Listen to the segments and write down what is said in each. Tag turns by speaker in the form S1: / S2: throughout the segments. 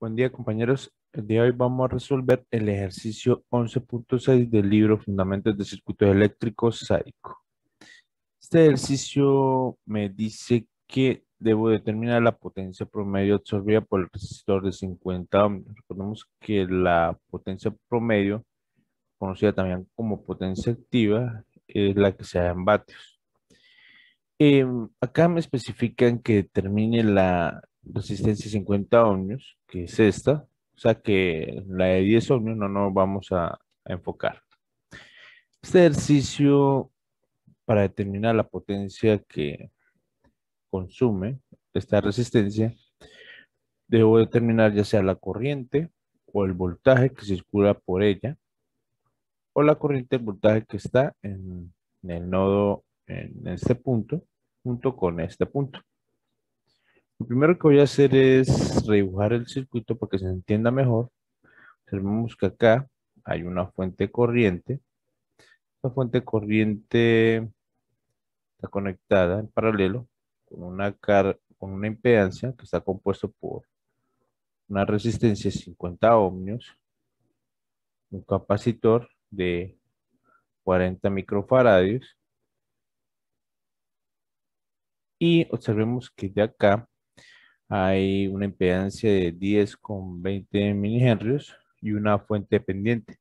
S1: Buen día, compañeros. El día de hoy vamos a resolver el ejercicio 11.6 del libro Fundamentos de Circuitos Eléctricos SAICO. Este ejercicio me dice que debo determinar la potencia promedio absorbida por el resistor de 50 ohmios. Recordemos que la potencia promedio, conocida también como potencia activa, es la que se da en vatios. Acá me especifican que determine la resistencia 50 ohmios, que es esta, o sea que la de 10 ohmios no nos vamos a enfocar. Este ejercicio, para determinar la potencia que consume esta resistencia, debo determinar ya sea la corriente o el voltaje que circula por ella, o la corriente el voltaje que está en el nodo en este punto, junto con este punto. Lo primero que voy a hacer es redibujar el circuito para que se entienda mejor. Observemos que acá hay una fuente corriente. La fuente corriente está conectada en paralelo con una impedancia que está compuesto por una resistencia de 50 ohmios, un capacitor de 40 microfaradios y observemos que de acá hay una impedancia de 10,20 milihenrios y una fuente dependiente.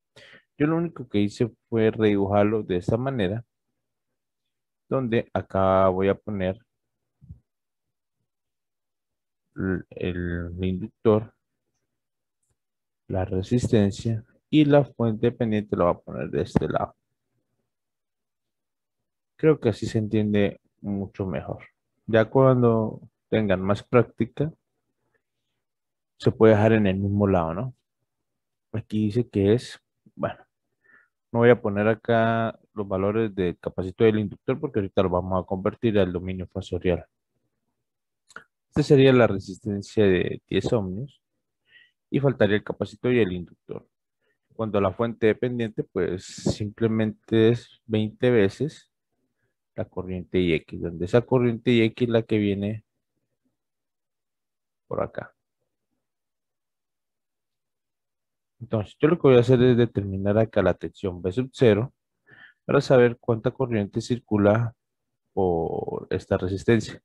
S1: Yo lo único que hice fue redibujarlo de esta manera, donde acá voy a poner el inductor, la resistencia y la fuente dependiente lo voy a poner de este lado. Creo que así se entiende mucho mejor. Ya cuando tengan más práctica, se puede dejar en el mismo lado, ¿no? Aquí dice que es, bueno, no voy a poner acá los valores del capacitor del inductor porque ahorita lo vamos a convertir al dominio fasorial. Esta sería la resistencia de 10 ohmios y faltaría el capacitor y el inductor. Cuando la fuente dependiente, pues simplemente es 20 veces la corriente X, donde esa corriente X es la que viene por acá. Entonces, yo lo que voy a hacer es determinar acá la tensión V sub 0 para saber cuánta corriente circula por esta resistencia.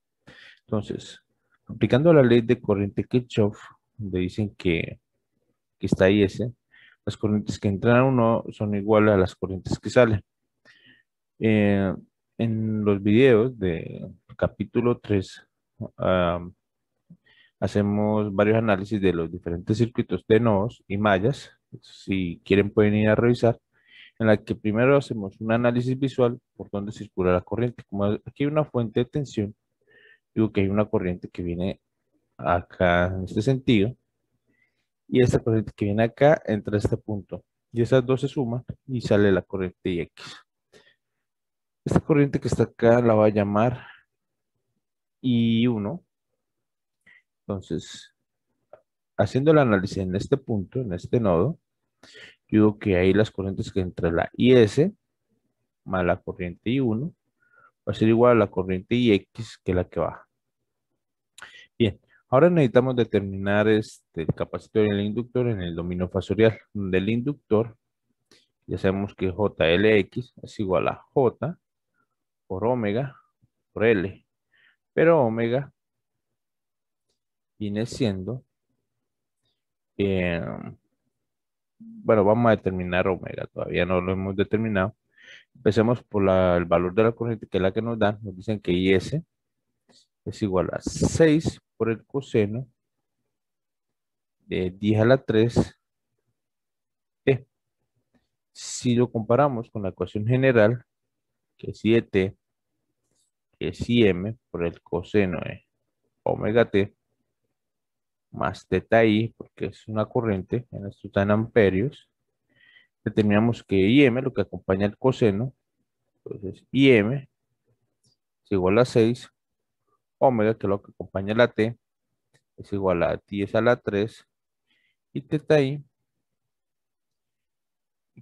S1: Entonces, aplicando la ley de corriente Kirchhoff, donde dicen que está ahí ese, las corrientes que entran a uno son iguales a las corrientes que salen. Eh, en los videos de capítulo 3 ah, hacemos varios análisis de los diferentes circuitos de nodos y mallas. Si quieren pueden ir a revisar, en la que primero hacemos un análisis visual por donde circula la corriente. Como aquí hay una fuente de tensión, digo que hay una corriente que viene acá en este sentido y esta corriente que viene acá entra a este punto. Y esas dos se suman y sale la corriente X. Esta corriente que está acá la va a llamar I1. Entonces, haciendo el análisis en este punto, en este nodo, yo digo que ahí las corrientes que entre la IS más la corriente I1 va a ser igual a la corriente IX que es la que baja. Bien, ahora necesitamos determinar el capacitor y el inductor en el dominio fasorial, donde el inductor, ya sabemos que JLX es igual a J por omega por L, pero omega viene siendo, eh, bueno, vamos a determinar omega, todavía no lo hemos determinado. Empecemos por el valor de la corriente, que es la que nos dan. Nos dicen que IS es igual a 6 por el coseno de 10 a la 3 T. Si lo comparamos con la ecuación general, que es I de T, que es IM por el coseno de omega T, más teta I, porque es una corriente, en esto está en amperios, determinamos que IM, lo que acompaña el coseno, entonces IM es igual a 6, omega, que es lo que acompaña la T, es igual a 10 a la 3, y teta I,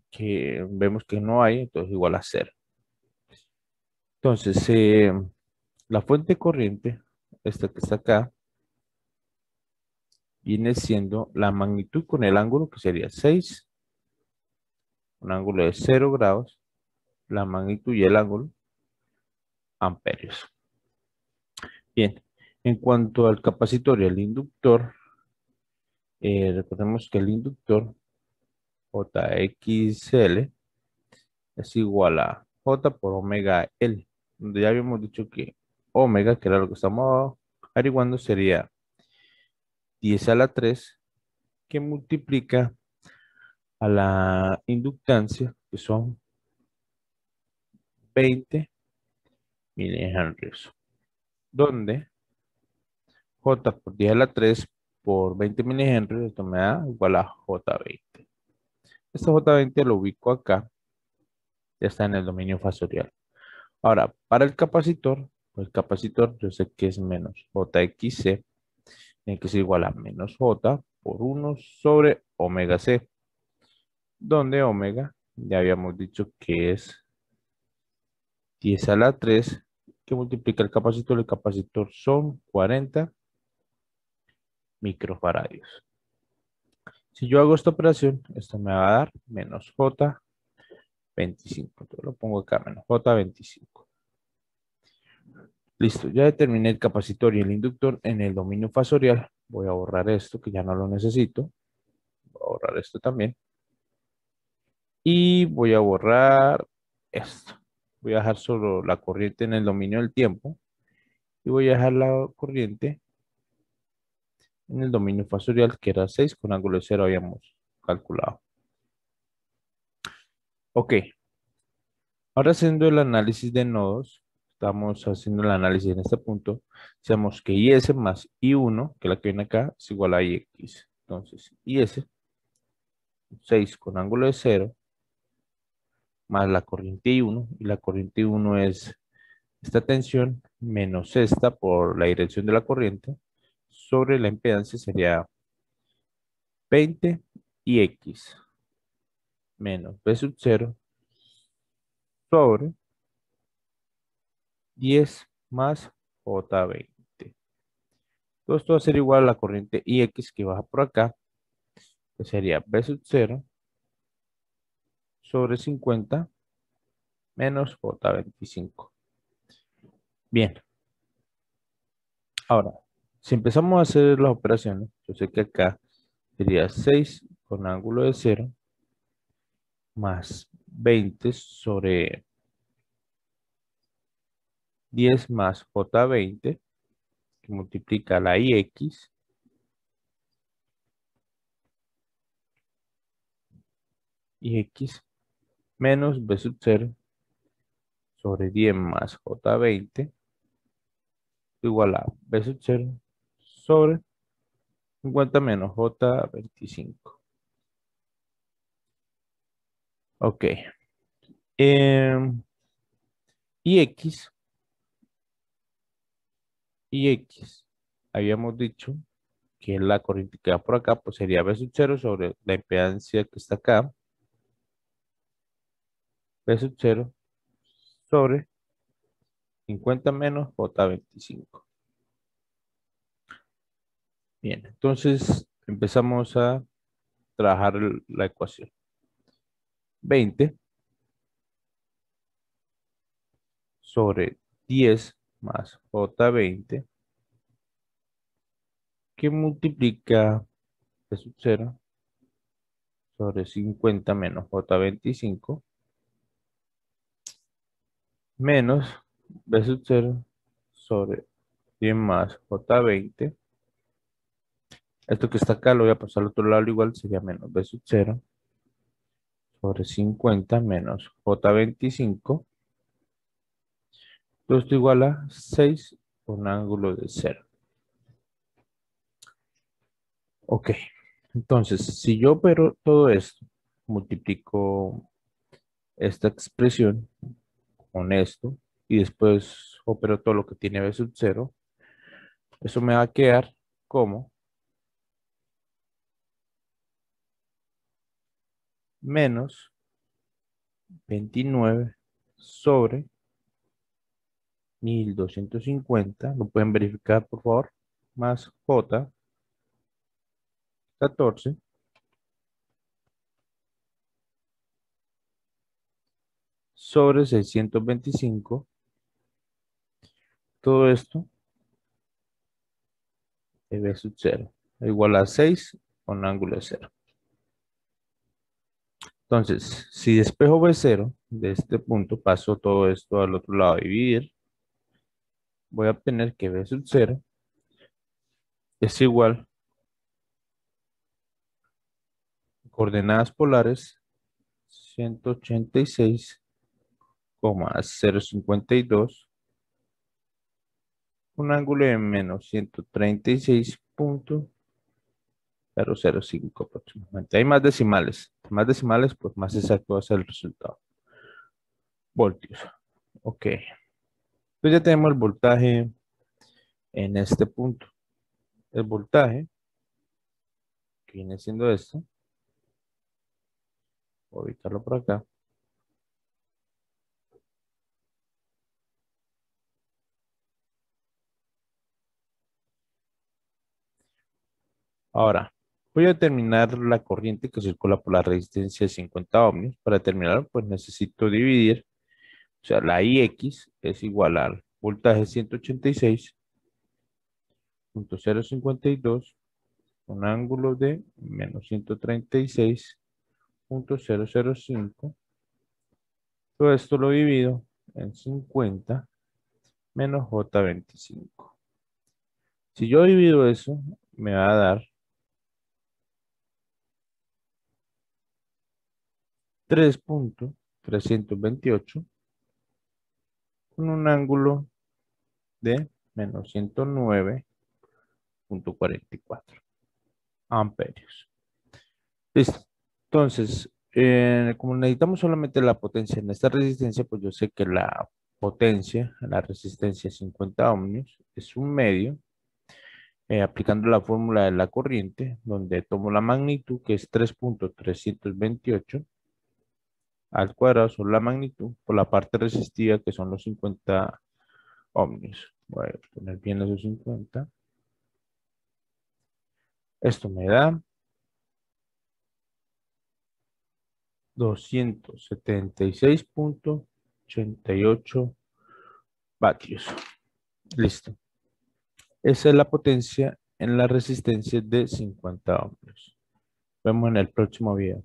S1: que vemos que no hay, entonces igual a 0. Entonces, la fuente corriente, esta que está acá, viene siendo la magnitud con el ángulo que sería 6, un ángulo de 0 grados, la magnitud y el ángulo, amperios. Bien, en cuanto al capacitor y el inductor, recordemos que el inductor JXL es igual a J por omega L, donde ya habíamos dicho que omega, que era lo que estamos averiguando, sería 10 a la 3, que multiplica a la inductancia, que son 20 milihenrios, donde J por 10 a la 3 por 20 milihenrios, esto me da igual a J20. Este J20 lo ubico acá, ya está en el dominio fasorial. Ahora, para el capacitor, pues el capacitor yo sé que es menos JXC, tiene que ser igual a menos J por 1 sobre omega C, donde omega ya habíamos dicho que es 10 a la 3, que multiplica el capacitor son 40 microfaradios. Si yo hago esta operación, esto me va a dar menos J25. Entonces lo pongo acá, menos J25. Listo, ya determiné el capacitor y el inductor en el dominio fasorial. Voy a borrar esto que ya no lo necesito. Voy a borrar esto también. Y voy a borrar esto. Voy a dejar solo la corriente en el dominio del tiempo. Y voy a dejar la corriente en el dominio fasorial, que era 6 con ángulo de 0 habíamos calculado. Ok, ahora haciendo el análisis de nodos, estamos haciendo el análisis en este punto. Sabemos que IS más I1, que es la que viene acá, es igual a IX. Entonces, IS, 6 con ángulo de 0, más la corriente I1, y la corriente I1 es esta tensión menos esta por la dirección de la corriente, sobre la impedancia sería 20 IX menos B sub 0 sobre 10 más J20. Todo esto va a ser igual a la corriente IX que baja por acá, que sería B sub 0 sobre 50 menos J25. Bien, ahora, si empezamos a hacer las operaciones, yo sé que acá sería 6 con ángulo de 0 más 20 sobre 10 más J20, que multiplica la IX menos B sub 0 sobre 10 más J20 igual a B sub 0 sobre 50 menos J25. Ok. Em, IX, IX, habíamos dicho que la corriente que va por acá, pues sería B sub 0 sobre la impedancia que está acá, B sub 0 sobre 50 menos J25. Bien, entonces empezamos a trabajar la ecuación. 20 sobre 10 más J20, que multiplica B sub 0 sobre 50 menos J25, menos B sub 0 sobre 10 más J20. Esto que está acá lo voy a pasar al otro lado igual, sería menos B sub 0 sobre 50 menos J25. Todo esto igual a 6 con ángulo de 0. Ok, entonces si yo opero todo esto, multiplico esta expresión con esto y después opero todo lo que tiene B sub 0, eso me va a quedar como menos 29 sobre 1250, lo pueden verificar por favor, más J 14 sobre 625. Todo esto de B sub 0 igual a 6 con ángulo de 0. Entonces, si despejo B0 de este punto, paso todo esto al otro lado a dividir, voy a obtener que B sub 0 es igual, coordenadas polares, 186,052, un ángulo de menos 136,005 aproximadamente. Hay más decimales, pues más exacto va a ser el resultado. Voltios. Ok. Entonces ya tenemos el voltaje en este punto. El voltaje, que viene siendo esto, voy a ubicarlo por acá. Ahora, voy a determinar la corriente que circula por la resistencia de 50 ohmios. Para determinarlo, pues necesito dividir, o sea, la IX es igual al voltaje 186,052, un ángulo de menos 136,005. Todo esto lo divido en 50 menos J25. Si yo divido eso, me va a dar 3,328 con un ángulo de menos 109,44 amperios. Listo. Entonces, como necesitamos solamente la potencia en esta resistencia, pues yo sé que la potencia, la resistencia 50 ohmios, es un medio, aplicando la fórmula de la corriente, donde tomo la magnitud, que es 3,328 al cuadrado sobre la magnitud, por la parte resistiva, que son los 50 ohmios. Voy a poner bien esos 50. Esto me da 276,88 vatios. Listo. Esa es la potencia en la resistencia de 50 ohmios. Vemos en el próximo video.